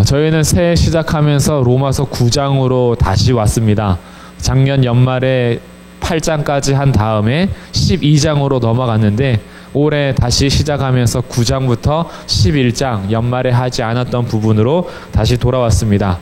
저희는 새해 시작하면서 로마서 9장으로 다시 왔습니다. 작년 연말에 8장까지 한 다음에 12장으로 넘어갔는데 올해 다시 시작하면서 9장부터 11장 연말에 하지 않았던 부분으로 다시 돌아왔습니다.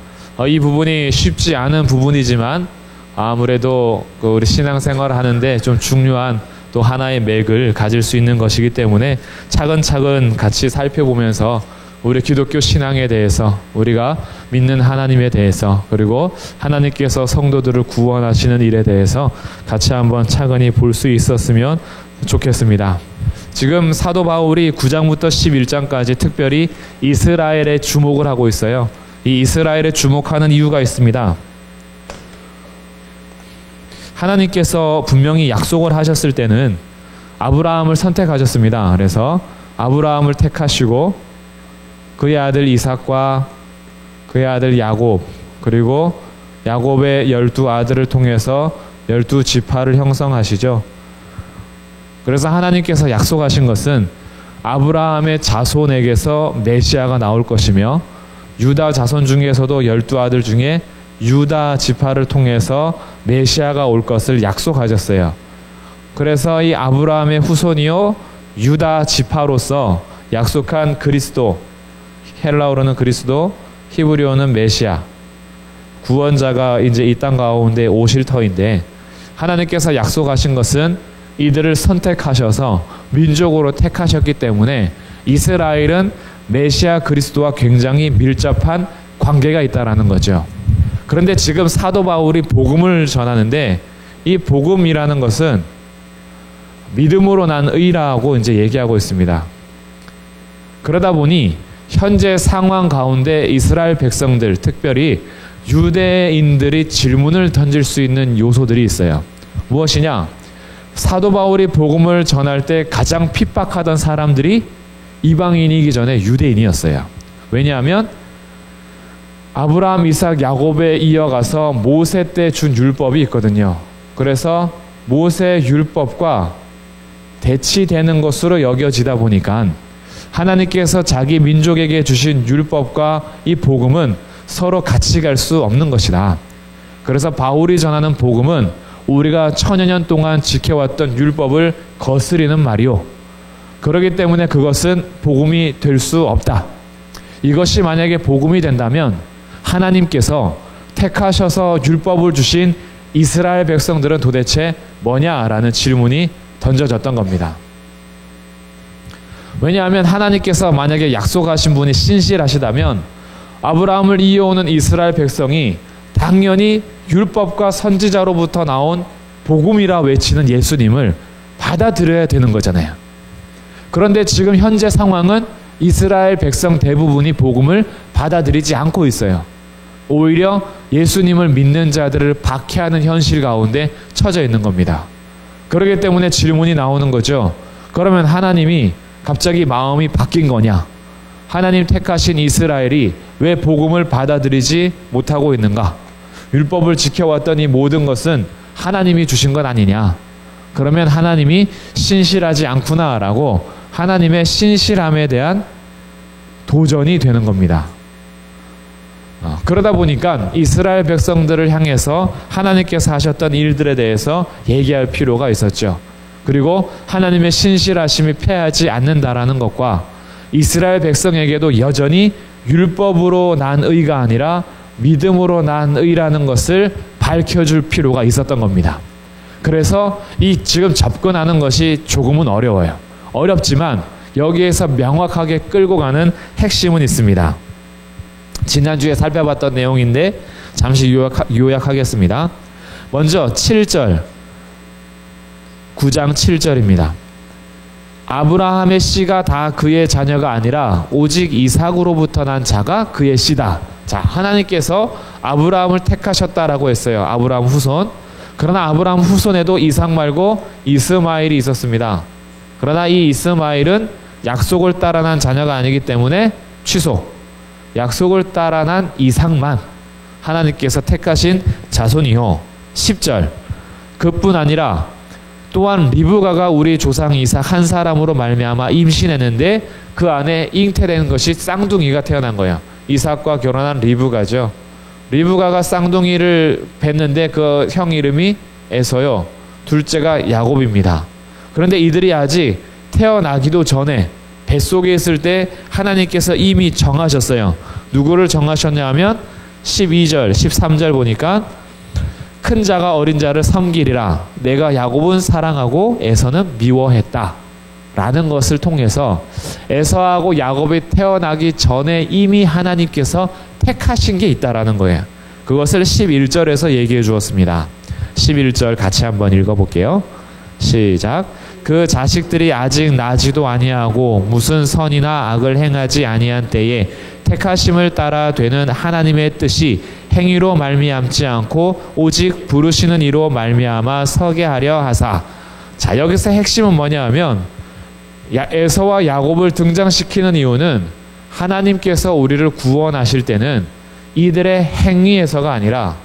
이 부분이 쉽지 않은 부분이지만 아무래도 우리 신앙생활을 하는데 좀 중요한 또 하나의 맥을 가질 수 있는 것이기 때문에 차근차근 같이 살펴보면서 우리 기독교 신앙에 대해서, 우리가 믿는 하나님에 대해서, 그리고 하나님께서 성도들을 구원하시는 일에 대해서 같이 한번 차근히 볼 수 있었으면 좋겠습니다. 지금 사도 바울이 9장부터 11장까지 특별히 이스라엘에 주목을 하고 있어요. 이 이스라엘에 주목하는 이유가 있습니다. 하나님께서 분명히 약속을 하셨을 때는 아브라함을 선택하셨습니다. 그래서 아브라함을 택하시고 그의 아들 이삭과 그의 아들 야곱, 그리고 야곱의 12아들을 통해서 12지파를 형성하시죠. 그래서 하나님께서 약속하신 것은 아브라함의 자손에게서 메시아가 나올 것이며 유다 자손 중에서도 12아들 중에 유다 지파를 통해서 메시아가 올 것을 약속하셨어요. 그래서 이 아브라함의 후손이요 유다 지파로서 약속한 그리스도, 헬라어로는 그리스도, 히브리어는 메시아, 구원자가 이제 이 땅 가운데 오실 터인데, 하나님께서 약속하신 것은 이들을 선택하셔서 민족으로 택하셨기 때문에 이스라엘은 메시아 그리스도와 굉장히 밀접한 관계가 있다라는 거죠. 그런데 지금 사도 바울이 복음을 전하는데 이 복음이라는 것은 믿음으로 난 의라고 이제 얘기하고 있습니다. 그러다 보니 현재 상황 가운데 이스라엘 백성들, 특별히 유대인들이 질문을 던질 수 있는 요소들이 있어요. 무엇이냐? 사도 바울이 복음을 전할 때 가장 핍박하던 사람들이 이방인이기 전에 유대인이었어요. 왜냐하면 아브라함, 이삭, 야곱에 이어가서 모세 때 준 율법이 있거든요. 그래서 모세 율법과 대치되는 것으로 여겨지다 보니까 하나님께서 자기 민족에게 주신 율법과 이 복음은 서로 같이 갈 수 없는 것이다. 그래서 바울이 전하는 복음은 우리가 천여 년 동안 지켜왔던 율법을 거스리는 말이요, 그렇기 때문에 그것은 복음이 될 수 없다. 이것이 만약에 복음이 된다면 하나님께서 택하셔서 율법을 주신 이스라엘 백성들은 도대체 뭐냐라는 질문이 던져졌던 겁니다. 왜냐하면 하나님께서 만약에 약속하신 분이 신실하시다면 아브라함을 이어오는 이스라엘 백성이 당연히 율법과 선지자로부터 나온 복음이라 외치는 예수님을 받아들여야 되는 거잖아요. 그런데 지금 현재 상황은 이스라엘 백성 대부분이 복음을 받아들이지 않고 있어요. 오히려 예수님을 믿는 자들을 박해하는 현실 가운데 처져 있는 겁니다. 그렇기 때문에 질문이 나오는 거죠. 그러면 하나님이 갑자기 마음이 바뀐 거냐? 하나님 택하신 이스라엘이 왜 복음을 받아들이지 못하고 있는가? 율법을 지켜왔던 이 모든 것은 하나님이 주신 것 아니냐? 그러면 하나님이 신실하지 않구나라고 하나님의 신실함에 대한 도전이 되는 겁니다. 그러다 보니까 이스라엘 백성들을 향해서 하나님께서 하셨던 일들에 대해서 얘기할 필요가 있었죠. 그리고 하나님의 신실하심이 패하지 않는다라는 것과 이스라엘 백성에게도 여전히 율법으로 난 의가 아니라 믿음으로 난 의라는 것을 밝혀줄 필요가 있었던 겁니다. 그래서 이 지금 접근하는 것이 조금은 어려워요. 어렵지만 여기에서 명확하게 끌고 가는 핵심은 있습니다. 지난주에 살펴봤던 내용인데 잠시 요약하겠습니다. 먼저 7절, 9장 7절입니다. 아브라함의 씨가 다 그의 자녀가 아니라 오직 이삭으로부터 난 자가 그의 씨다. 자, 하나님께서 아브라함을 택하셨다라고 했어요. 아브라함 후손. 그러나 아브라함 후손에도 이삭 말고 이스마엘이 있었습니다. 그러나 이 이스마엘은 약속을 따라 난 자녀가 아니기 때문에 취소. 약속을 따라 난 이삭만 하나님께서 택하신 자손이요. 10절. 그뿐 아니라 또한 리브가가 우리 조상 이삭 한 사람으로 말미암아 임신했는데 그 안에 잉태된 것이 쌍둥이가 태어난 거야. 이삭과 결혼한 리브가죠. 리브가가 쌍둥이를 뵀는데 그 형 이름이 에서요. 둘째가 야곱입니다. 그런데 이들이 아직 태어나기도 전에 뱃속에 있을 때 하나님께서 이미 정하셨어요. 누구를 정하셨냐 하면 12절, 13절 보니까 큰 자가 어린 자를 섬기리라. 내가 야곱은 사랑하고 에서는 미워했다. 라는 것을 통해서 에서하고 야곱이 태어나기 전에 이미 하나님께서 택하신 게 있다라는 거예요. 그것을 11절에서 얘기해 주었습니다. 11절 같이 한번 읽어볼게요. 시작. 그 자식들이 아직 나지도 아니하고 무슨 선이나 악을 행하지 아니한 때에 택하심을 따라 되는 하나님의 뜻이 행위로 말미암지 않고 오직 부르시는 이로 말미암아 서게 하려 하사. 자, 여기서 핵심은 뭐냐 하면 에서와 야곱을 등장시키는 이유는 하나님께서 우리를 구원하실 때는 이들의 행위에서가 아니라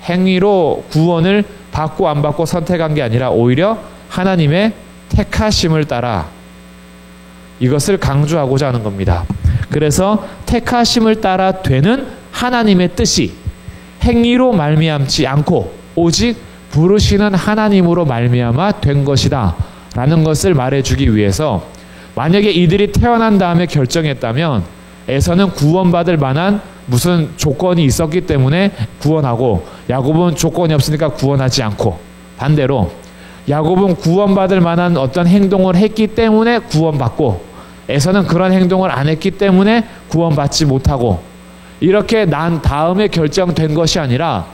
행위로 구원을 받고 안 받고 선택한 게 아니라 오히려 하나님의 택하심을 따라 이것을 강조하고자 하는 겁니다. 그래서 택하심을 따라 되는 하나님의 뜻이 행위로 말미암지 않고 오직 부르시는 하나님으로 말미암아 된 것이다 라는 것을 말해주기 위해서 만약에 이들이 태어난 다음에 결정했다면 에서는 구원받을 만한 무슨 조건이 있었기 때문에 구원하고 야곱은 조건이 없으니까 구원하지 않고 반대로 야곱은 구원받을 만한 어떤 행동을 했기 때문에 구원받고 에서는 그런 행동을 안 했기 때문에 구원받지 못하고 이렇게 난 다음에 결정된 것이 아니라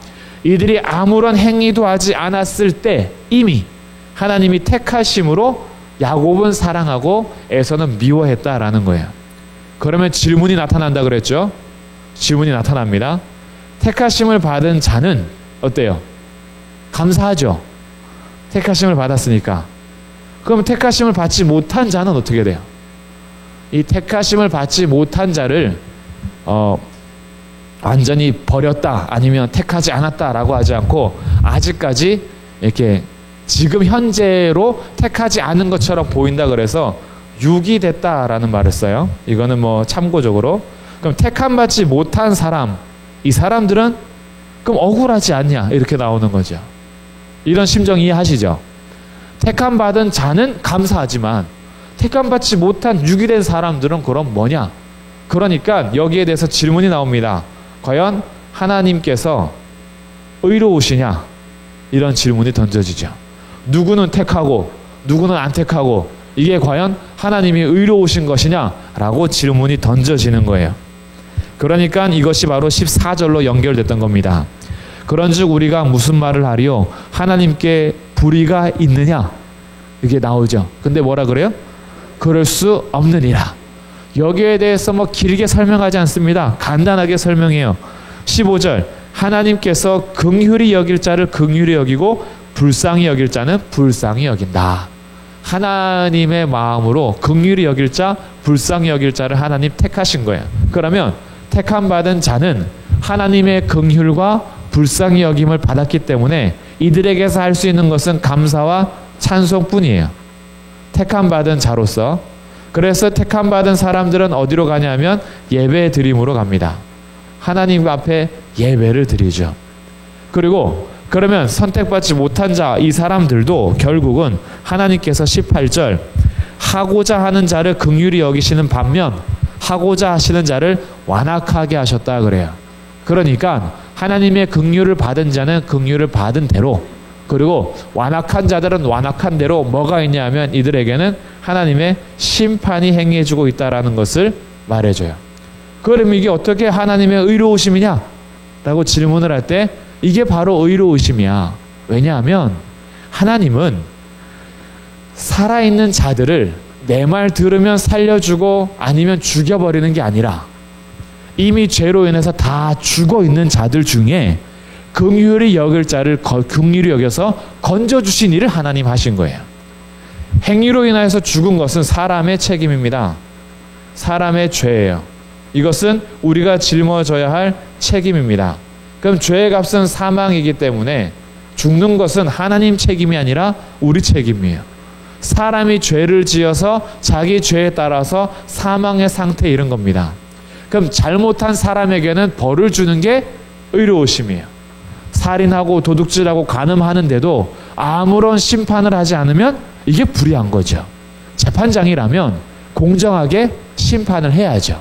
이들이 아무런 행위도 하지 않았을 때 이미 하나님이 택하심으로 야곱은 사랑하고 에서는 미워했다라는 거예요. 그러면 질문이 나타난다 그랬죠? 질문이 나타납니다. 택하심을 받은 자는 어때요? 감사하죠? 택하심을 받았으니까. 그럼 택하심을 받지 못한 자는 어떻게 돼요? 이 택하심을 받지 못한 자를 완전히 버렸다 아니면 택하지 않았다라고 하지 않고 아직까지 이렇게 지금 현재로 택하지 않은 것처럼 보인다 그래서 유기됐다라는 말을 써요. 이거는 뭐 참고적으로. 그럼 택함 받지 못한 사람, 이 사람들은 그럼 억울하지 않냐 이렇게 나오는 거죠. 이런 심정 이해하시죠? 택함 받은 자는 감사하지만 택함 받지 못한 유기된 사람들은 그럼 뭐냐? 그러니까 여기에 대해서 질문이 나옵니다. 과연 하나님께서 의로우시냐? 이런 질문이 던져지죠. 누구는 택하고 누구는 안 택하고 이게 과연 하나님이 의로우신 것이냐? 라고 질문이 던져지는 거예요. 그러니까 이것이 바로 14절로 연결됐던 겁니다. 그런즉 우리가 무슨 말을 하리요? 하나님께 불의가 있느냐? 이게 나오죠. 근데 뭐라 그래요? 그럴 수 없느니라. 여기에 대해서 뭐 길게 설명하지 않습니다. 간단하게 설명해요. 15절 하나님께서 긍휼히 여길 자를 긍휼히 여기고 불쌍히 여길 자는 불쌍히 여긴다. 하나님의 마음으로 긍휼히 여길 자, 불쌍히 여길 자를 하나님 택하신 거예요. 그러면 택함 받은 자는 하나님의 긍휼과 불쌍히 여김을 받았기 때문에 이들에게서 할 수 있는 것은 감사와 찬송뿐이에요. 택함 받은 자로서. 그래서 택함 받은 사람들은 어디로 가냐면 예배 드림으로 갑니다. 하나님 앞에 예배를 드리죠. 그리고 그러면 선택받지 못한 자, 이 사람들도 결국은 하나님께서 18절 하고자 하는 자를 긍휼히 여기시는 반면 하고자 하시는 자를 완악하게 하셨다 그래요. 그러니까 하나님의 긍휼을 받은 자는 긍휼을 받은 대로, 그리고 완악한 자들은 완악한 대로 뭐가 있냐면 이들에게는 하나님의 심판이 행해지고 있다라는 것을 말해줘요. 그럼 이게 어떻게 하나님의 의로우심이냐? 라고 질문을 할 때 이게 바로 의로우심이야. 왜냐하면 하나님은 살아있는 자들을 내 말 들으면 살려주고 아니면 죽여버리는 게 아니라 이미 죄로 인해서 다 죽어있는 자들 중에 긍휼히 여길 자를 긍휼히 여겨서 건져주신 일을 하나님 하신 거예요. 행위로 인하여서 죽은 것은 사람의 책임입니다. 사람의 죄예요. 이것은 우리가 짊어져야 할 책임입니다. 그럼 죄의 값은 사망이기 때문에 죽는 것은 하나님 책임이 아니라 우리 책임이에요. 사람이 죄를 지어서 자기 죄에 따라서 사망의 상태에 이른 겁니다. 그럼 잘못한 사람에게는 벌을 주는 게 의로우심이에요. 살인하고 도둑질하고 간음하는데도 아무런 심판을 하지 않으면 이게 불의한 거죠. 재판장이라면 공정하게 심판을 해야죠.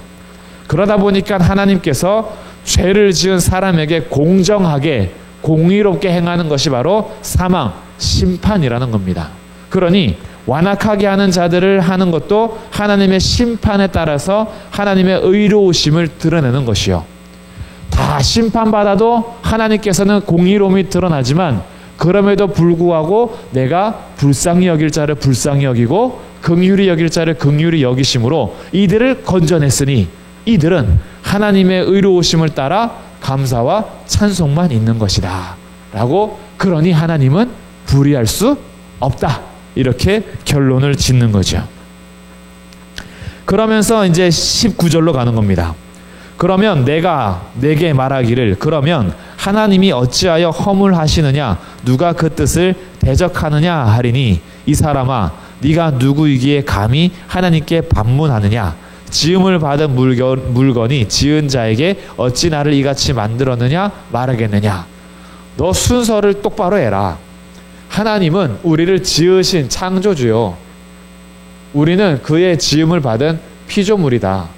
그러다 보니까 하나님께서 죄를 지은 사람에게 공정하게 공의롭게 행하는 것이 바로 사망, 심판이라는 겁니다. 그러니 완악하게 하는 자들을 하는 것도 하나님의 심판에 따라서 하나님의 의로우심을 드러내는 것이요. 다 심판받아도 하나님께서는 공의로움이 드러나지만 그럼에도 불구하고 내가 불쌍히 여길 자를 불쌍히 여기고 긍휼히 여길 자를 긍휼히 여기심으로 이들을 건져냈으니 이들은 하나님의 의로우심을 따라 감사와 찬송만 있는 것이다 라고, 그러니 하나님은 불의할 수 없다, 이렇게 결론을 짓는 거죠. 그러면서 이제 19절로 가는 겁니다. 그러면 내가 내게 말하기를, 그러면 하나님이 어찌하여 허물하시느냐, 누가 그 뜻을 대적하느냐 하리니, 이 사람아 네가 누구이기에 감히 하나님께 반문하느냐, 지음을 받은 물건이 지은 자에게 어찌 나를 이같이 만들었느냐 말하겠느냐. 너 순서를 똑바로 해라. 하나님은 우리를 지으신 창조주요, 우리는 그의 지음을 받은 피조물이다.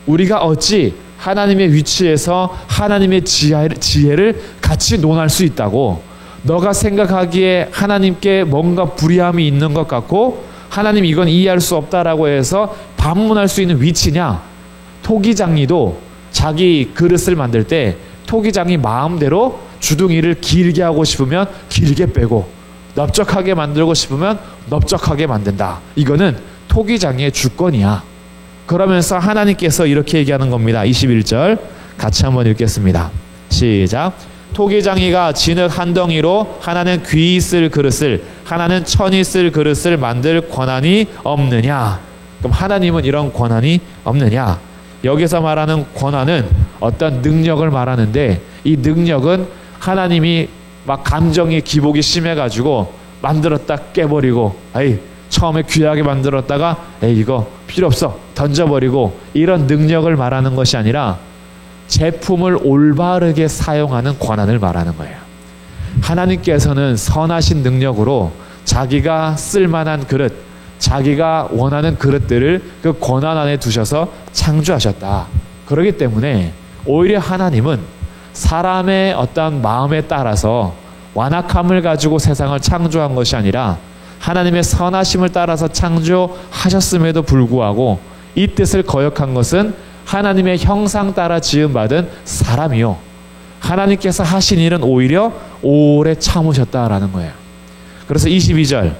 우리가 어찌 하나님의 위치에서 하나님의 지혜를 같이 논할 수 있다고? 너가 생각하기에 하나님께 뭔가 불의함이 있는 것 같고 하나님 이건 이해할 수 없다라고 해서 반문할 수 있는 위치냐? 토기장이도 자기 그릇을 만들 때 토기장이 마음대로 주둥이를 길게 하고 싶으면 길게 빼고 넓적하게 만들고 싶으면 넓적하게 만든다. 이거는 토기장의 주권이야. 그러면서 하나님께서 이렇게 얘기하는 겁니다. 21절 같이 한번 읽겠습니다. 시작. 토기장이가 진흙 한 덩이로 하나는 귀 쓸 그릇을 하나는 천이 쓸 그릇을 만들 권한이 없느냐? 그럼 하나님은 이런 권한이 없느냐? 여기서 말하는 권한은 어떤 능력을 말하는데, 이 능력은 하나님이 막 감정이 기복이 심해가지고 만들었다 깨버리고, 에이 처음에 귀하게 만들었다가 에이 이거 필요 없어 던져버리고, 이런 능력을 말하는 것이 아니라 제품을 올바르게 사용하는 권한을 말하는 거예요. 하나님께서는 선하신 능력으로 자기가 쓸만한 그릇, 자기가 원하는 그릇들을 그 권한 안에 두셔서 창조하셨다. 그렇기 때문에 오히려 하나님은 사람의 어떤 마음에 따라서 완악함을 가지고 세상을 창조한 것이 아니라 하나님의 선하심을 따라서 창조하셨음에도 불구하고 이 뜻을 거역한 것은 하나님의 형상 따라 지음받은 사람이요, 하나님께서 하신 일은 오히려 오래 참으셨다라는 거예요. 그래서 22절,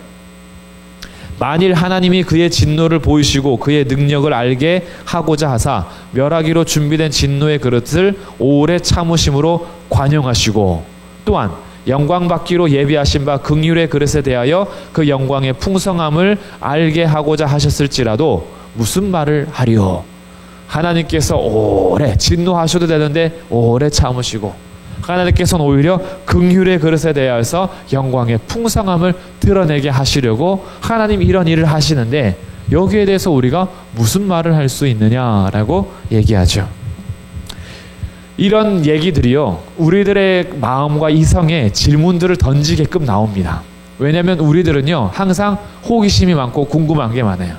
만일 하나님이 그의 진노를 보이시고 그의 능력을 알게 하고자 하사 멸하기로 준비된 진노의 그릇을 오래 참으심으로 관용하시고, 또한 영광 받기로 예비하신 바 긍휼의 그릇에 대하여 그 영광의 풍성함을 알게 하고자 하셨을지라도 무슨 말을 하리요? 하나님께서 오래 진노하셔도 되는데 오래 참으시고, 하나님께서는 오히려 긍휼의 그릇에 대하여서 영광의 풍성함을 드러내게 하시려고 하나님 이런 일을 하시는데, 여기에 대해서 우리가 무슨 말을 할 수 있느냐라고 얘기하죠. 이런 얘기들이요, 우리들의 마음과 이성에 질문들을 던지게끔 나옵니다. 왜냐하면 우리들은요 항상 호기심이 많고 궁금한 게 많아요.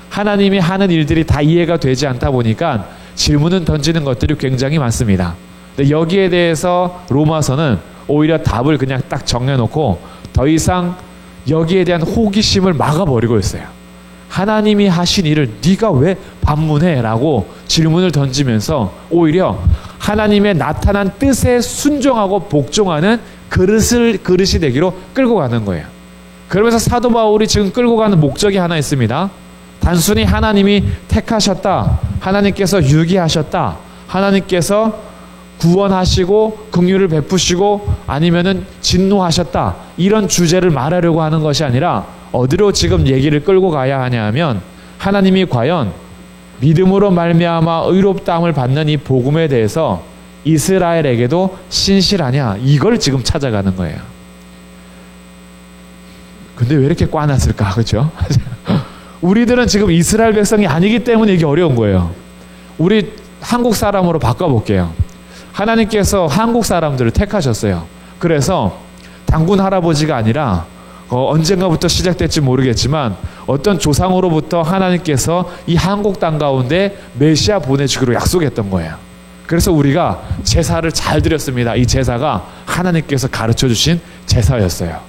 하나님이 하는 일들이 다 이해가 되지 않다 보니까 질문은 던지는 것들이 굉장히 많습니다. 근데 여기에 대해서 로마서는 오히려 답을 그냥 딱 정해놓고 더 이상 여기에 대한 호기심을 막아버리고 있어요. 하나님이 하신 일을 네가 왜 반문해? 라고 질문을 던지면서 오히려 하나님의 나타난 뜻에 순종하고 복종하는 그릇이 되기로 끌고 가는 거예요. 그러면서 사도 바울이 지금 끌고 가는 목적이 하나 있습니다. 단순히 하나님이 택하셨다, 하나님께서 유기하셨다, 하나님께서 구원하시고 긍휼을 베푸시고 아니면은 진노하셨다, 이런 주제를 말하려고 하는 것이 아니라 어디로 지금 얘기를 끌고 가야 하냐 하면, 하나님이 과연 믿음으로 말미암아 의롭다함을 받는 이 복음에 대해서 이스라엘에게도 신실하냐, 이걸 지금 찾아가는 거예요. 근데 왜 이렇게 꽈놨을까, 그렇죠? 우리들은 지금 이스라엘 백성이 아니기 때문에 이게 어려운 거예요. 우리 한국 사람으로 바꿔볼게요. 하나님께서 한국 사람들을 택하셨어요. 그래서 단군 할아버지가 아니라 언젠가부터 시작될지 모르겠지만 어떤 조상으로부터 하나님께서 이 한국 땅 가운데 메시아 보내주기로 약속했던 거예요. 그래서 우리가 제사를 잘 드렸습니다. 이 제사가 하나님께서 가르쳐 주신 제사였어요.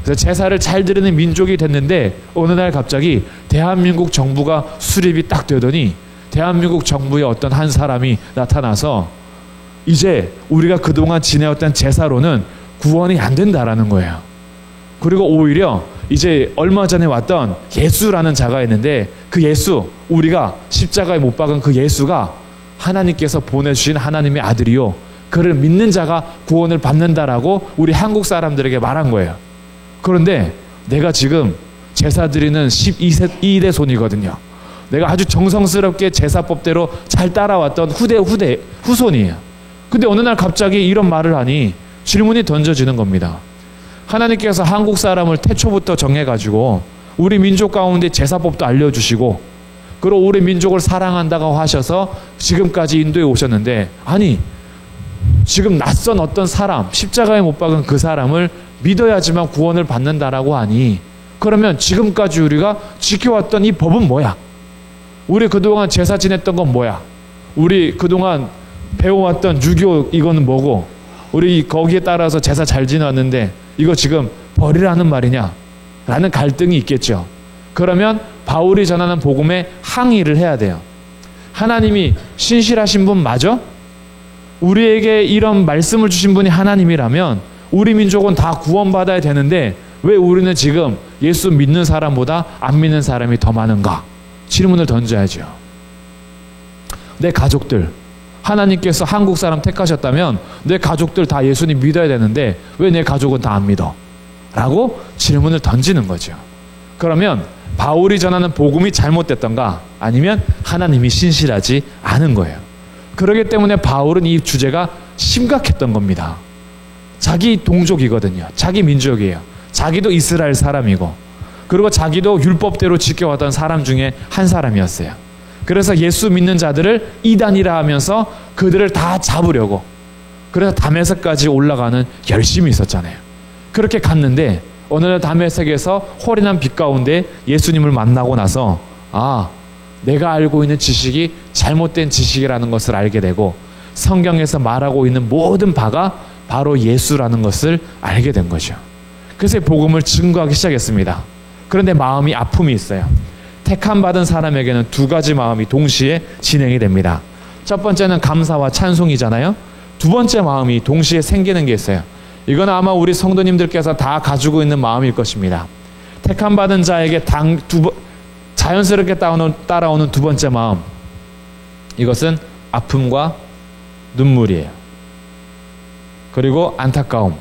그래서 제사를 잘 드리는 민족이 됐는데 어느 날 갑자기 대한민국 정부가 수립이 딱 되더니 대한민국 정부의 어떤 한 사람이 나타나서 이제 우리가 그동안 지내왔던 제사로는 구원이 안 된다라는 거예요. 그리고 오히려 이제 얼마 전에 왔던 예수라는 자가 있는데 그 예수, 우리가 십자가에 못 박은 그 예수가 하나님께서 보내주신 하나님의 아들이요, 그를 믿는 자가 구원을 받는다라고 우리 한국 사람들에게 말한 거예요. 그런데 내가 지금 제사 드리는 12대 손이거든요. 내가 아주 정성스럽게 제사법대로 잘 따라왔던 후손이에요. 근데 어느 날 갑자기 이런 말을 하니 질문이 던져지는 겁니다. 하나님께서 한국 사람을 태초부터 정해가지고 우리 민족 가운데 제사법도 알려주시고 그리고 우리 민족을 사랑한다고 하셔서 지금까지 인도에 오셨는데, 아니 지금 낯선 어떤 사람, 십자가에 못 박은 그 사람을 믿어야지만 구원을 받는다라고 하니, 그러면 지금까지 우리가 지켜왔던 이 법은 뭐야? 우리 그동안 제사 지냈던 건 뭐야? 우리 그동안 배워왔던 유교 이거는 뭐고, 우리 거기에 따라서 제사 잘 지냈는데 이거 지금 버리라는 말이냐? 라는 갈등이 있겠죠. 그러면 바울이 전하는 복음에 항의를 해야 돼요. 하나님이 신실하신 분 맞아? 우리에게 이런 말씀을 주신 분이 하나님이라면 우리 민족은 다 구원받아야 되는데 왜 우리는 지금 예수 믿는 사람보다 안 믿는 사람이 더 많은가? 질문을 던져야죠. 내 가족들, 하나님께서 한국 사람 택하셨다면 내 가족들 다 예수님 믿어야 되는데 왜 내 가족은 다 안 믿어? 라고 질문을 던지는 거죠. 그러면 바울이 전하는 복음이 잘못됐던가, 아니면 하나님이 신실하지 않은 거예요. 그렇기 때문에 바울은 이 주제가 심각했던 겁니다. 자기 동족이거든요. 자기 민족이에요. 자기도 이스라엘 사람이고, 그리고 자기도 율법대로 지켜왔던 사람 중에 한 사람이었어요. 그래서 예수 믿는 자들을 이단이라 하면서 그들을 다 잡으려고, 그래서 다메섹까지 올라가는 열심이 있었잖아요. 그렇게 갔는데 어느 날 다메섹에서 호련한 빛 가운데 예수님을 만나고 나서, 아, 내가 알고 있는 지식이 잘못된 지식이라는 것을 알게 되고 성경에서 말하고 있는 모든 바가 바로 예수라는 것을 알게 된 거죠. 그래서 복음을 증거하기 시작했습니다. 그런데 마음이 아픔이 있어요. 택함 받은 사람에게는 두 가지 마음이 동시에 진행이 됩니다. 첫 번째는 감사와 찬송이잖아요. 두 번째 마음이 동시에 생기는 게 있어요. 이건 아마 우리 성도님들께서 다 가지고 있는 마음일 것입니다. 택함 받은 자에게 자연스럽게 따라오는 두 번째 마음, 이것은 아픔과 눈물이에요. 그리고 안타까움.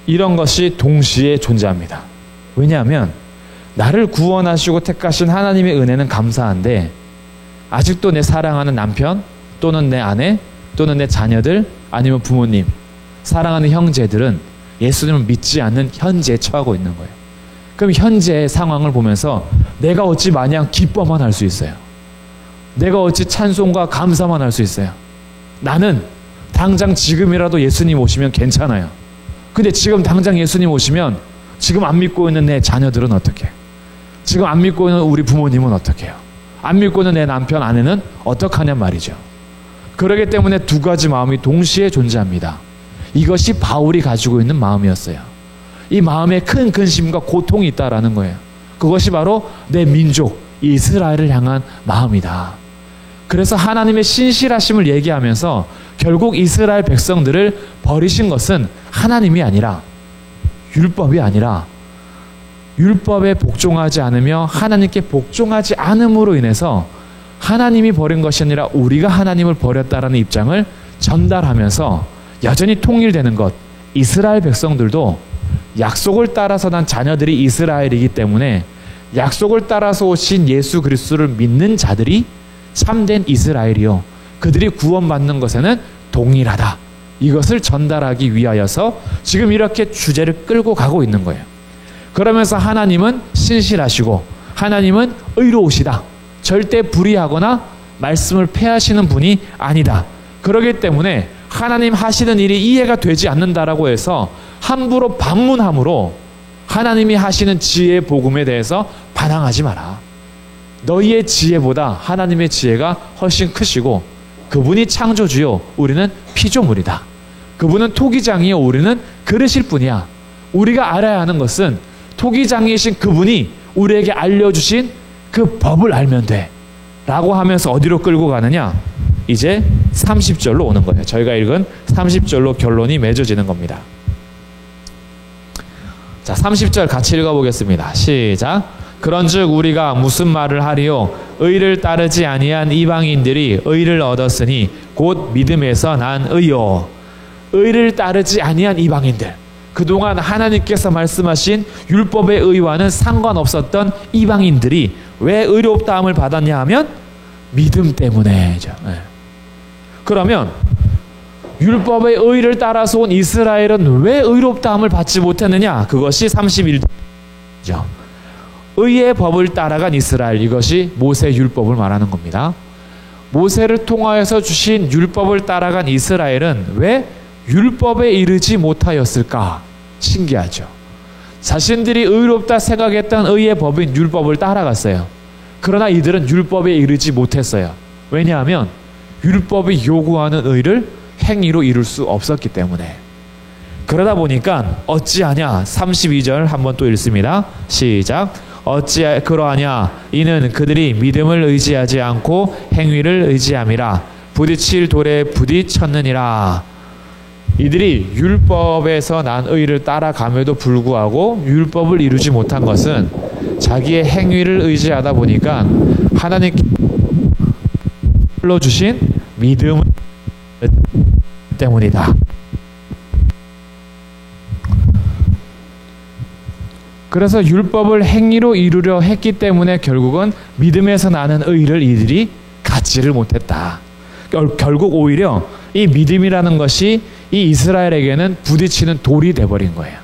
이런 것이 동시에 존재합니다. 왜냐하면 나를 구원하시고 택하신 하나님의 은혜는 감사한데 아직도 내 사랑하는 남편 또는 내 아내 또는 내 자녀들 아니면 부모님, 사랑하는 형제들은 예수님을 믿지 않는 현재에 처하고 있는 거예요. 그럼 현재의 상황을 보면서 내가 어찌 마냥 기뻐만 할 수 있어요? 내가 어찌 찬송과 감사만 할 수 있어요? 나는 당장 지금이라도 예수님 오시면 괜찮아요. 근데 지금 당장 예수님 오시면 지금 안 믿고 있는 내 자녀들은 어떻게 해요? 지금 안 믿고 있는 우리 부모님은 어떻게 해요? 안 믿고 있는 내 남편, 아내는 어떡하냔 말이죠. 그렇기 때문에 두 가지 마음이 동시에 존재합니다. 이것이 바울이 가지고 있는 마음이었어요. 이 마음에 큰 근심과 고통이 있다라는 거예요. 그것이 바로 내 민족 이스라엘을 향한 마음이다. 그래서 하나님의 신실하심을 얘기하면서 결국 이스라엘 백성들을 버리신 것은 하나님이 아니라, 율법이 아니라 율법에 복종하지 않으며 하나님께 복종하지 않음으로 인해서 하나님이 버린 것이 아니라 우리가 하나님을 버렸다라는 입장을 전달하면서 여전히 통일되는 것, 이스라엘 백성들도 약속을 따라서 난 자녀들이 이스라엘이기 때문에 약속을 따라서 오신 예수 그리스도를 믿는 자들이 참된 이스라엘이요, 그들이 구원받는 것에는 동일하다. 이것을 전달하기 위하여서 지금 이렇게 주제를 끌고 가고 있는 거예요. 그러면서 하나님은 신실하시고 하나님은 의로우시다. 절대 불의하거나 말씀을 폐하시는 분이 아니다. 그렇기 때문에 하나님 하시는 일이 이해가 되지 않는다라고 해서 함부로 반문함으로 하나님이 하시는 지혜의 복음에 대해서 반항하지 마라. 너희의 지혜보다 하나님의 지혜가 훨씬 크시고 그분이 창조주요 우리는 피조물이다. 그분은 토기장이요 우리는 그릇일 뿐이야. 우리가 알아야 하는 것은 토기장이신 그분이 우리에게 알려주신 그 법을 알면 돼 라고 하면서 어디로 끌고 가느냐? 이제 30절로 오는 거예요. 저희가 읽은 30절로 결론이 맺어지는 겁니다. 자, 30절 같이 읽어보겠습니다. 시작. 그런즉 우리가 무슨 말을 하리요? 의를 따르지 아니한 이방인들이 의를 얻었으니 곧 믿음에서 난 의요. 의를 따르지 아니한 이방인들, 그동안 하나님께서 말씀하신 율법의 의와는 상관없었던 이방인들이 왜 의롭다함을 받았냐 하면 믿음 때문에죠. 그러면 율법의 의를 따라서 온 이스라엘은 왜 의롭다함을 받지 못했느냐? 그것이 31절이죠. 의의 법을 따라간 이스라엘, 이것이 모세 율법을 말하는 겁니다. 모세를 통하여서 주신 율법을 따라간 이스라엘은 왜 율법에 이르지 못하였을까? 신기하죠. 자신들이 의롭다 생각했던 의의 법인 율법을 따라갔어요. 그러나 이들은 율법에 이르지 못했어요. 왜냐하면 율법이 요구하는 의를 행위로 이룰 수 없었기 때문에. 그러다 보니까 어찌하냐? 32절 한번 또 읽습니다. 시작. 어찌 그러하냐? 이는 그들이 믿음을 의지하지 않고 행위를 의지함이라. 부딪힐 돌에 부딪혔느니라. 이들이 율법에서 난 의를 따라감에도 불구하고 율법을 이루지 못한 것은 자기의 행위를 의지하다 보니까 하나님께서 주신 믿음 때문이다. 그래서 율법을 행위로 이루려 했기 때문에 결국은 믿음에서 나는 의를 이들이 갖지를 못했다. 결국 오히려 이 믿음이라는 것이 이 이스라엘에게는 부딪히는 돌이 돼버린 거예요.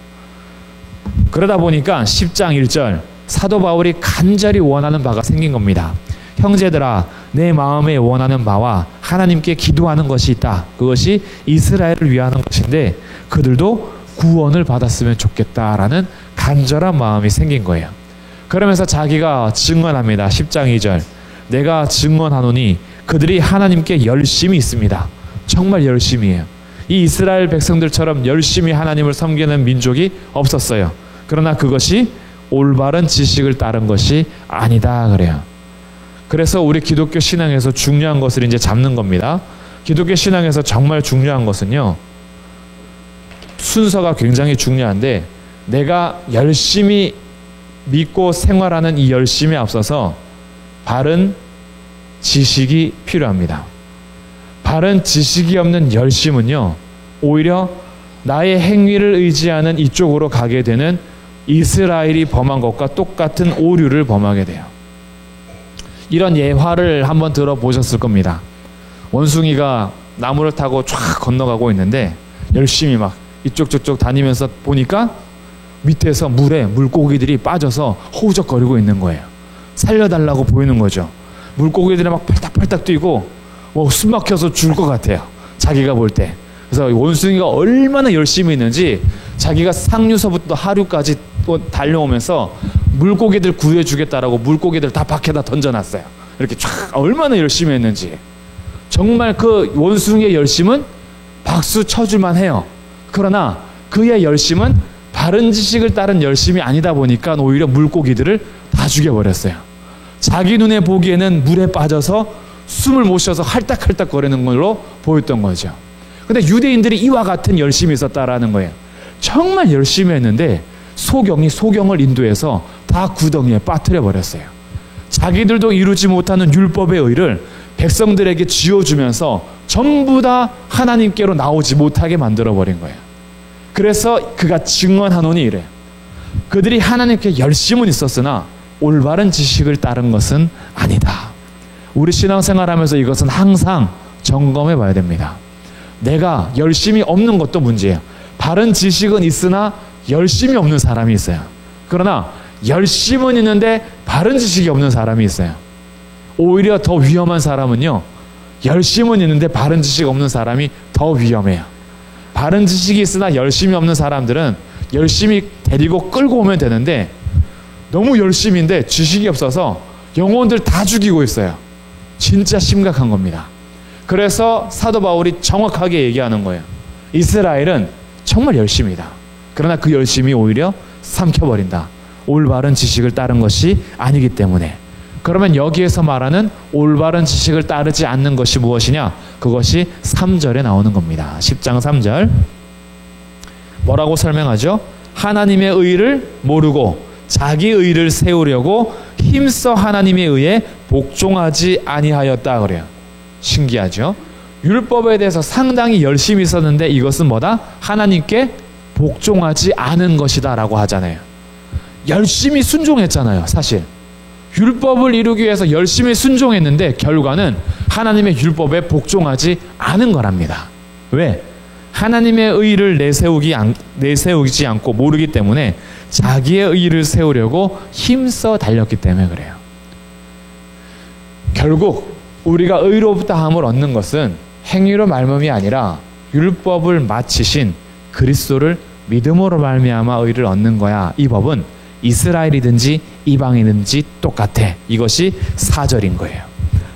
그러다 보니까 10장 1절 사도 바울이 간절히 원하는 바가 생긴 겁니다. 형제들아, 내 마음에 원하는 바와 하나님께 기도하는 것이 있다. 그것이 이스라엘을 위하는 것인데 그들도 구원을 받았으면 좋겠다라는 간절한 마음이 생긴 거예요. 그러면서 자기가 증언합니다. 10장 2절 내가 증언하노니 그들이 하나님께 열심히 있습니다. 정말 열심히해요. 이 이스라엘 백성들처럼 열심히 하나님을 섬기는 민족이 없었어요. 그러나 그것이 올바른 지식을 따른 것이 아니다 그래요. 그래서 우리 기독교 신앙에서 중요한 것을 이제 잡는 겁니다. 기독교 신앙에서 정말 중요한 것은요, 순서가 굉장히 중요한데 내가 열심히 믿고 생활하는 이 열심에 앞서서 바른 지식이 필요합니다. 바른 지식이 없는 열심은요, 오히려 나의 행위를 의지하는 이쪽으로 가게 되는 이스라엘이 범한 것과 똑같은 오류를 범하게 돼요. 이런 예화를 한번 들어보셨을 겁니다. 원숭이가 나무를 타고 쫙 건너가고 있는데 열심히 막 이쪽 저쪽 다니면서 보니까 밑에서 물에 물고기들이 빠져서 허우적거리고 있는 거예요. 살려달라고 보이는 거죠. 물고기들이 막 팔딱팔딱 뛰고 뭐 숨 막혀서 죽을 것 같아요. 자기가 볼 때. 그래서 원숭이가 얼마나 열심히 있는지 자기가 상류서부터 하류까지 달려오면서 물고기들 구해주겠다라고 물고기들 다 밖에다 던져놨어요. 이렇게 쫙 얼마나 열심히 했는지. 정말 그 원숭이의 열심은 박수 쳐줄만 해요. 그러나 그의 열심은 바른 지식을 따른 열심이 아니다 보니까 오히려 물고기들을 다 죽여버렸어요. 자기 눈에 보기에는 물에 빠져서 숨을 못 쉬어서 할딱할딱 거리는 걸로 보였던 거죠. 근데 유대인들이 이와 같은 열심이 있었다라는 거예요. 정말 열심히 했는데 소경을 인도해서 다 구덩이에 빠뜨려 버렸어요. 자기들도 이루지 못하는 율법의 의를 백성들에게 쥐어주면서 전부 다 하나님께로 나오지 못하게 만들어 버린 거예요. 그래서 그가 증언하노니 이래요. 그들이 하나님께 열심은 있었으나 올바른 지식을 따른 것은 아니다. 우리 신앙생활하면서 이것은 항상 점검해 봐야 됩니다. 내가 열심이 없는 것도 문제예요. 바른 지식은 있으나 열심이 없는 사람이 있어요. 그러나 열심은 있는데 바른 지식이 없는 사람이 있어요. 오히려 더 위험한 사람은요, 열심은 있는데 바른 지식 없는 사람이 더 위험해요. 바른 지식이 있으나 열심이 없는 사람들은 열심히 데리고 끌고 오면 되는데 너무 열심인데 지식이 없어서 영혼들 다 죽이고 있어요. 진짜 심각한 겁니다. 그래서 사도 바울이 정확하게 얘기하는 거예요. 이스라엘은 정말 열심이다. 그러나 그 열심이 오히려 삼켜버린다. 올바른 지식을 따른 것이 아니기 때문에. 그러면 여기에서 말하는 올바른 지식을 따르지 않는 것이 무엇이냐? 그것이 3절에 나오는 겁니다. 10장 3절 뭐라고 설명하죠? 하나님의 의를 모르고 자기 의를 세우려고 힘써 하나님의 의에 복종하지 아니하였다 그래요. 신기하죠? 율법에 대해서 상당히 열심히 썼는데 이것은 뭐다? 하나님께 복종하지 않은 것이다 라고 하잖아요. 열심히 순종했잖아요. 사실 율법을 이루기 위해서 열심히 순종했는데 결과는 하나님의 율법에 복종하지 않은 거랍니다. 왜? 하나님의 의를 내세우지 않고 모르기 때문에 자기의 의를 세우려고 힘써 달렸기 때문에 그래요. 결국 우리가 의롭다함을 얻는 것은 행위로 말미암이 아니라 율법을 마치신 그리스도를 믿음으로 말미암아 의를 얻는 거야. 이 법은 이스라엘이든지 이방인이든지 똑같아. 이것이 4절인 거예요.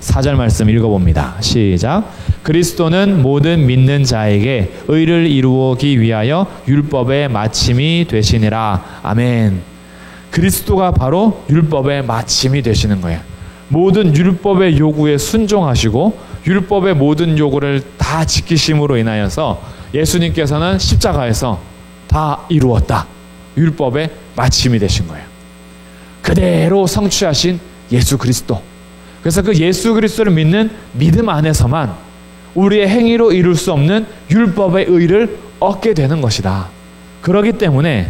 4절 말씀 읽어봅니다. 시작. 그리스도는 모든 믿는 자에게 의를 이루기 위하여 율법의 마침이 되시니라. 아멘. 그리스도가 바로 율법의 마침이 되시는 거예요. 모든 율법의 요구에 순종하시고 율법의 모든 요구를 다 지키심으로 인하여서 예수님께서는 십자가에서 다 이루었다. 율법의 마침이 되신 거예요. 그대로 성취하신 예수 그리스도. 그래서 그 예수 그리스도를 믿는 믿음 안에서만 우리의 행위로 이룰 수 없는 율법의 의를 얻게 되는 것이다. 그렇기 때문에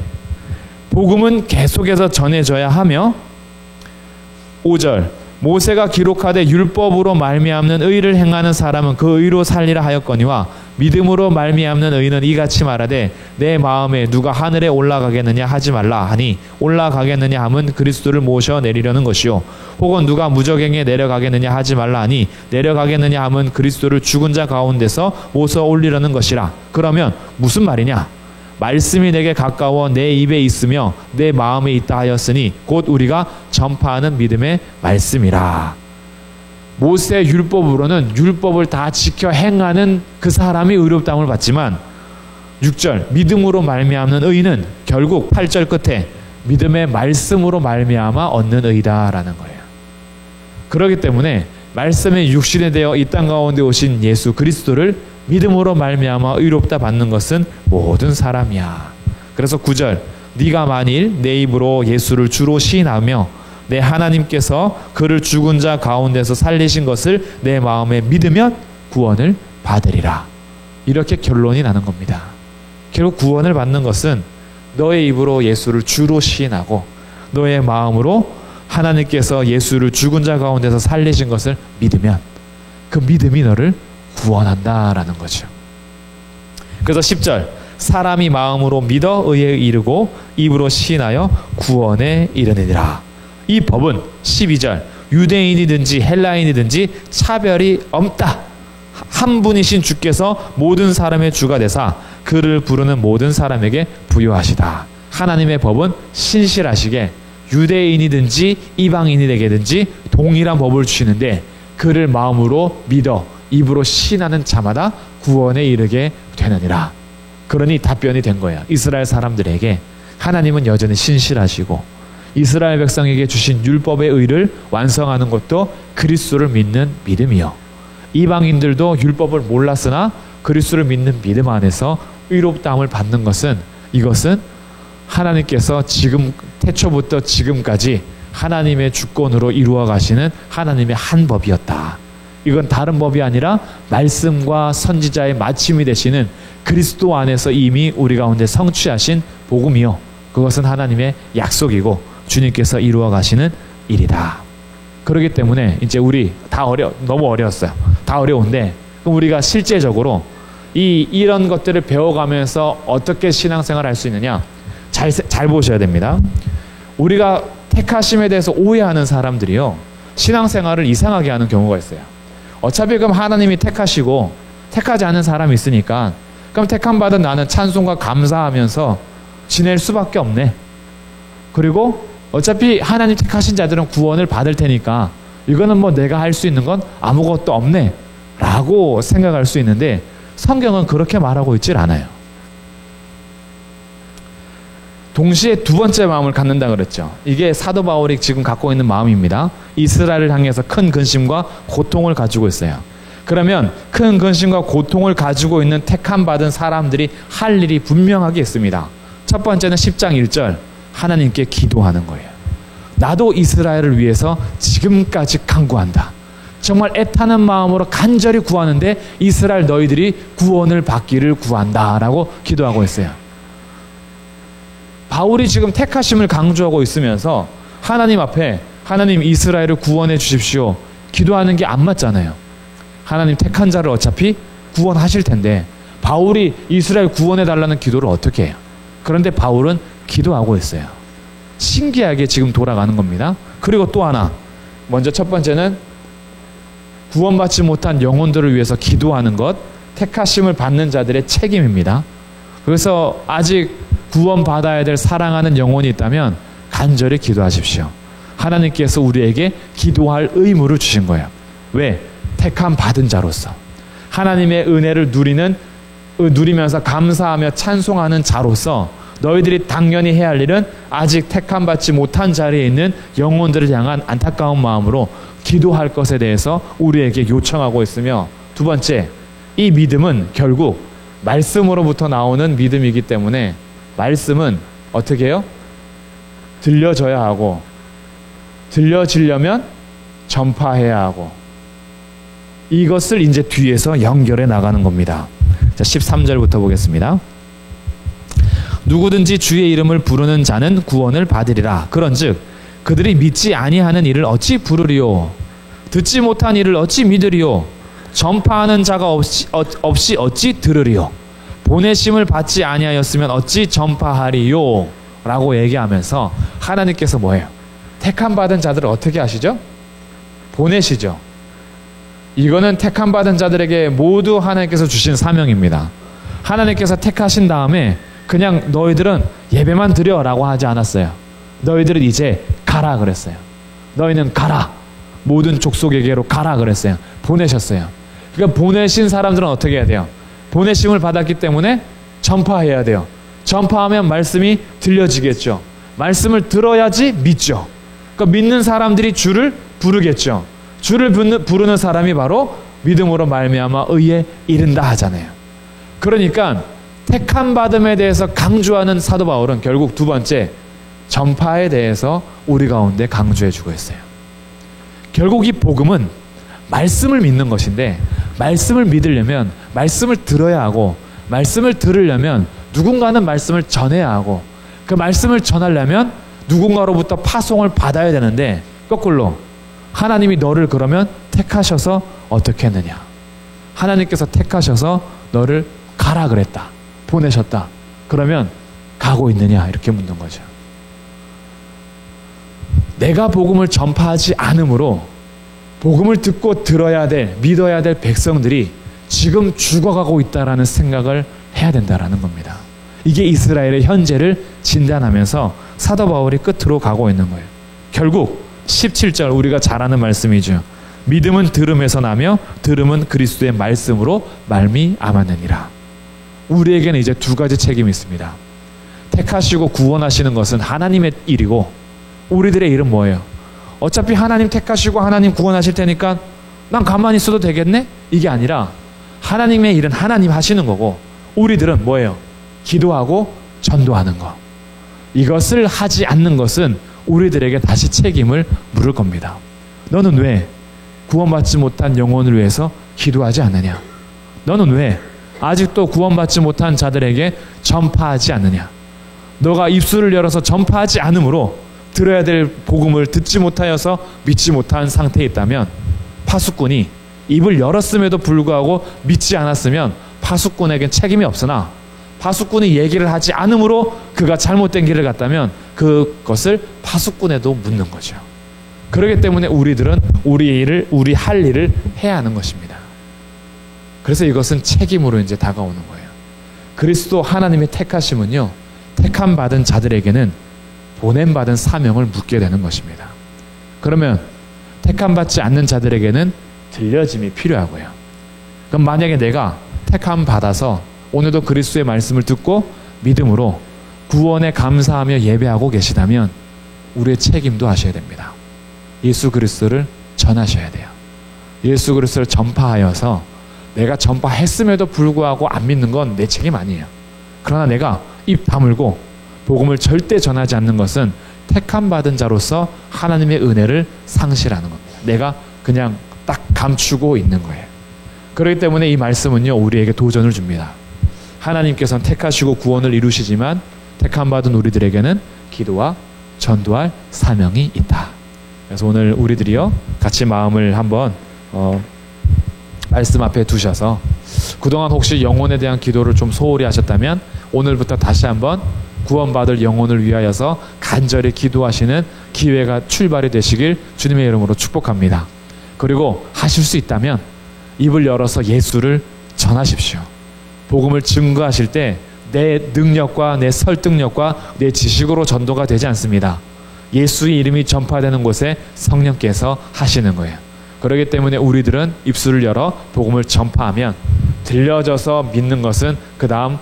복음은 계속해서 전해져야 하며 5절 모세가 기록하되 율법으로 말미암는 의를 행하는 사람은 그 의로 살리라 하였거니와 믿음으로 말미암는 의는 이같이 말하되 내 마음에 누가 하늘에 올라가겠느냐 하지 말라 하니 올라가겠느냐 함은 그리스도를 모셔 내리려는 것이요 혹은 누가 무저갱에 내려가겠느냐 하지 말라 하니 내려가겠느냐 함은 그리스도를 죽은 자 가운데서 모셔 올리려는 것이라. 그러면 무슨 말이냐? 말씀이 내게 가까워 내 입에 있으며 내 마음에 있다 하였으니 곧 우리가 전파하는 믿음의 말씀이라. 모세 율법으로는 율법을 다 지켜 행하는 그 사람이 의롭다함을 받지만 6절 믿음으로 말미암는 의는 결국 8절 끝에 믿음의 말씀으로 말미암아 얻는 의다라는 거예요. 그렇기 때문에 말씀의 육신에 되어 이 땅 가운데 오신 예수 그리스도를 믿음으로 말미암아 의롭다 받는 것은 모든 사람이야. 그래서 9절 네가 만일 내 입으로 예수를 주로 시인하며 내 하나님께서 그를 죽은 자 가운데서 살리신 것을 내 마음에 믿으면 구원을 받으리라. 이렇게 결론이 나는 겁니다. 결국 구원을 받는 것은 너의 입으로 예수를 주로 시인하고 너의 마음으로 하나님께서 예수를 죽은 자 가운데서 살리신 것을 믿으면 그 믿음이 너를 구원한다라는 거죠. 그래서 10절 사람이 마음으로 믿어 의에 이르고 입으로 시인하여 구원에 이르느니라. 이 법은 12절 유대인이든지 헬라인이든지 차별이 없다. 한 분이신 주께서 모든 사람의 주가 되사 그를 부르는 모든 사람에게 부요하시다. 하나님의 법은 신실하시게 유대인이든지 이방인에게든지 동일한 법을 주시는데 그를 마음으로 믿어 입으로 신하는 자마다 구원에 이르게 되느니라. 그러니 답변이 된 거야. 이스라엘 사람들에게 하나님은 여전히 신실하시고 이스라엘 백성에게 주신 율법의 의를 완성하는 것도 그리스도를 믿는 믿음이요. 이방인들도 율법을 몰랐으나 그리스도를 믿는 믿음 안에서 의롭다함을 받는 것은 이것은 하나님께서 지금 태초부터 지금까지 하나님의 주권으로 이루어 가시는 하나님의 한 법이었다. 이건 다른 법이 아니라 말씀과 선지자의 마침이 되시는 그리스도 안에서 이미 우리 가운데 성취하신 복음이요. 그것은 하나님의 약속이고 주님께서 이루어 가시는 일이다. 그렇기 때문에 이제 우리 다 너무 어려웠어요. 다 어려운데 그럼 우리가 실제적으로 이런 것들을 배워가면서 어떻게 신앙생활을 할 수 있느냐? 잘 보셔야 됩니다. 우리가 택하심에 대해서 오해하는 사람들이요. 신앙생활을 이상하게 하는 경우가 있어요. 어차피 그럼 하나님이 택하시고 택하지 않은 사람이 있으니까 그럼 택함 받은 나는 찬송과 감사하면서 지낼 수밖에 없네. 그리고 어차피 하나님 택하신 자들은 구원을 받을 테니까 이거는 뭐 내가 할 수 있는 건 아무것도 없네 라고 생각할 수 있는데 성경은 그렇게 말하고 있질 않아요. 동시에 두 번째 마음을 갖는다 그랬죠. 이게 사도 바울이 지금 갖고 있는 마음입니다. 이스라엘을 향해서 큰 근심과 고통을 가지고 있어요. 그러면 큰 근심과 고통을 가지고 있는 택함 받은 사람들이 할 일이 분명하게 있습니다. 첫 번째는 10장 1절 하나님께 기도하는 거예요. 나도 이스라엘을 위해서 지금까지 간구한다. 정말 애타는 마음으로 간절히 구하는데 이스라엘 너희들이 구원을 받기를 구한다 라고 기도하고 있어요. 바울이 지금 택하심을 강조하고 있으면서 하나님 앞에 하나님 이스라엘을 구원해 주십시오 기도하는 게 안 맞잖아요. 하나님 택한 자를 어차피 구원하실 텐데 바울이 이스라엘 구원해 달라는 기도를 어떻게 해요? 그런데 바울은 기도하고 있어요. 신기하게 지금 돌아가는 겁니다. 그리고 또 하나, 먼저 첫 번째는 구원받지 못한 영혼들을 위해서 기도하는 것, 택하심을 받는 자들의 책임입니다. 그래서 아직 구원받아야 될 사랑하는 영혼이 있다면 간절히 기도하십시오. 하나님께서 우리에게 기도할 의무를 주신 거예요. 왜? 택함 받은 자로서 하나님의 은혜를 누리면서 감사하며 찬송하는 자로서 너희들이 당연히 해야 할 일은 아직 택함 받지 못한 자리에 있는 영혼들을 향한 안타까운 마음으로 기도할 것에 대해서 우리에게 요청하고 있으며, 두 번째, 이 믿음은 결국 말씀으로부터 나오는 믿음이기 때문에 말씀은 어떻게 해요? 들려져야 하고, 들려지려면 전파해야 하고, 이것을 이제 뒤에서 연결해 나가는 겁니다. 자, 13절부터 보겠습니다. 누구든지 주의 이름을 부르는 자는 구원을 받으리라. 그런즉 그들이 믿지 아니하는 일을 어찌 부르리요? 듣지 못한 일을 어찌 믿으리요? 전파하는 자가 없이 어찌 들으리요? 보내심을 받지 아니하였으면 어찌 전파하리요? 라고 얘기하면서 하나님께서 뭐예요? 택함 받은 자들을 어떻게 하시죠? 보내시죠. 이거는 택함 받은 자들에게 모두 하나님께서 주신 사명입니다. 하나님께서 택하신 다음에 그냥 너희들은 예배만 드려 라고 하지 않았어요. 너희들은 이제 가라 그랬어요. 너희는 가라. 모든 족속에게로 가라 그랬어요. 보내셨어요. 그러니까 보내신 사람들은 어떻게 해야 돼요? 보내심을 받았기 때문에 전파해야 돼요. 전파하면 말씀이 들려지겠죠. 말씀을 들어야지 믿죠. 그러니까 믿는 사람들이 주를 부르겠죠. 주를 부르는 사람이 바로 믿음으로 말미암아 의에 이른다 하잖아요. 그러니까 택함 받음에 대해서 강조하는 사도 바울은 결국 두 번째, 전파에 대해서 우리 가운데 강조해 주고 있어요. 결국 이 복음은 말씀을 믿는 것인데, 말씀을 믿으려면 말씀을 들어야 하고, 말씀을 들으려면 누군가는 말씀을 전해야 하고, 그 말씀을 전하려면 누군가로부터 파송을 받아야 되는데, 거꾸로 하나님이 너를 그러면 택하셔서 어떻게 했느냐? 하나님께서 택하셔서 너를 가라 그랬다. 보내셨다. 그러면 가고 있느냐? 이렇게 묻는 거죠. 내가 복음을 전파하지 않으므로 복음을 듣고 들어야 될, 믿어야 될 백성들이 지금 죽어가고 있다라는 생각을 해야 된다라는 겁니다. 이게 이스라엘의 현재를 진단하면서 사도 바울이 끝으로 가고 있는 거예요. 결국 17절 우리가 잘 아는 말씀이죠. 믿음은 들음에서 나며 들음은 그리스도의 말씀으로 말미암았느니라. 우리에게는 이제 두 가지 책임이 있습니다. 택하시고 구원하시는 것은 하나님의 일이고, 우리들의 일은 뭐예요? 어차피 하나님 택하시고 하나님 구원하실 테니까 난 가만히 있어도 되겠네? 이게 아니라 하나님의 일은 하나님 하시는 거고, 우리들은 뭐예요? 기도하고 전도하는 거. 이것을 하지 않는 것은 우리들에게 다시 책임을 물을 겁니다. 너는 왜 구원받지 못한 영혼을 위해서 기도하지 않느냐? 너는 왜 아직도 구원받지 못한 자들에게 전파하지 않느냐? 너가 입술을 열어서 전파하지 않으므로 들어야 될 복음을 듣지 못하여서 믿지 못한 상태에 있다면, 파수꾼이 입을 열었음에도 불구하고 믿지 않았으면 파수꾼에겐 책임이 없으나, 파수꾼이 얘기를 하지 않으므로 그가 잘못된 길을 갔다면 그것을 파수꾼에도 묻는 거죠. 그렇기 때문에 우리들은 우리 할 일을 해야 하는 것입니다. 그래서 이것은 책임으로 이제 다가오는 거예요. 그리스도 하나님의 택하심은요, 택함 받은 자들에게는 보냄 받은 사명을 묻게 되는 것입니다. 그러면 택함 받지 않는 자들에게는 들려짐이 필요하고요. 그럼 만약에 내가 택함 받아서 오늘도 그리스도의 말씀을 듣고 믿음으로 구원에 감사하며 예배하고 계시다면 우리의 책임도 하셔야 됩니다. 예수 그리스도를 전하셔야 돼요. 예수 그리스도를 전파하여서 내가 전파했음에도 불구하고 안 믿는 건 내 책임 아니에요. 그러나 내가 입 다물고 복음을 절대 전하지 않는 것은 택함 받은 자로서 하나님의 은혜를 상실하는 겁니다. 내가 그냥 딱 감추고 있는 거예요. 그렇기 때문에 이 말씀은요, 우리에게 도전을 줍니다. 하나님께서는 택하시고 구원을 이루시지만 택함 받은 우리들에게는 기도와 전도할 사명이 있다. 그래서 오늘 우리들이요, 같이 마음을 한번 말씀 앞에 두셔서 그동안 혹시 영혼에 대한 기도를 좀 소홀히 하셨다면 오늘부터 다시 한번 구원받을 영혼을 위하여서 간절히 기도하시는 기회가 출발이 되시길 주님의 이름으로 축복합니다. 그리고 하실 수 있다면 입을 열어서 예수를 전하십시오. 복음을 증거하실 때 내 능력과 내 설득력과 내 지식으로 전도가 되지 않습니다. 예수의 이름이 전파되는 곳에 성령께서 하시는 거예요. 그렇기 때문에 우리들은 입술을 열어 복음을 전파하면 들려져서 믿는 것은 그 다음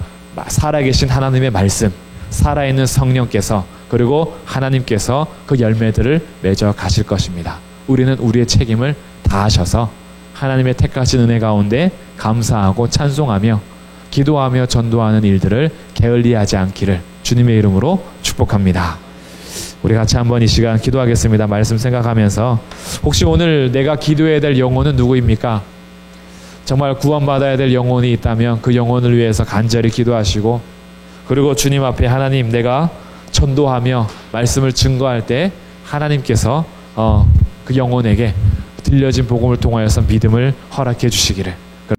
살아계신 하나님의 말씀, 살아있는 성령께서, 그리고 하나님께서 그 열매들을 맺어 가실 것입니다. 우리는 우리의 책임을 다하셔서 하나님의 택하신 은혜 가운데 감사하고 찬송하며 기도하며 전도하는 일들을 게을리하지 않기를 주님의 이름으로 축복합니다. 우리 같이 한번 이 시간 기도하겠습니다. 말씀 생각하면서 혹시 오늘 내가 기도해야 될 영혼은 누구입니까? 정말 구원받아야 될 영혼이 있다면 그 영혼을 위해서 간절히 기도하시고, 그리고 주님 앞에 하나님, 내가 전도하며 말씀을 증거할 때 하나님께서 그 영혼에게 들려진 복음을 통하여서 믿음을 허락해 주시기를,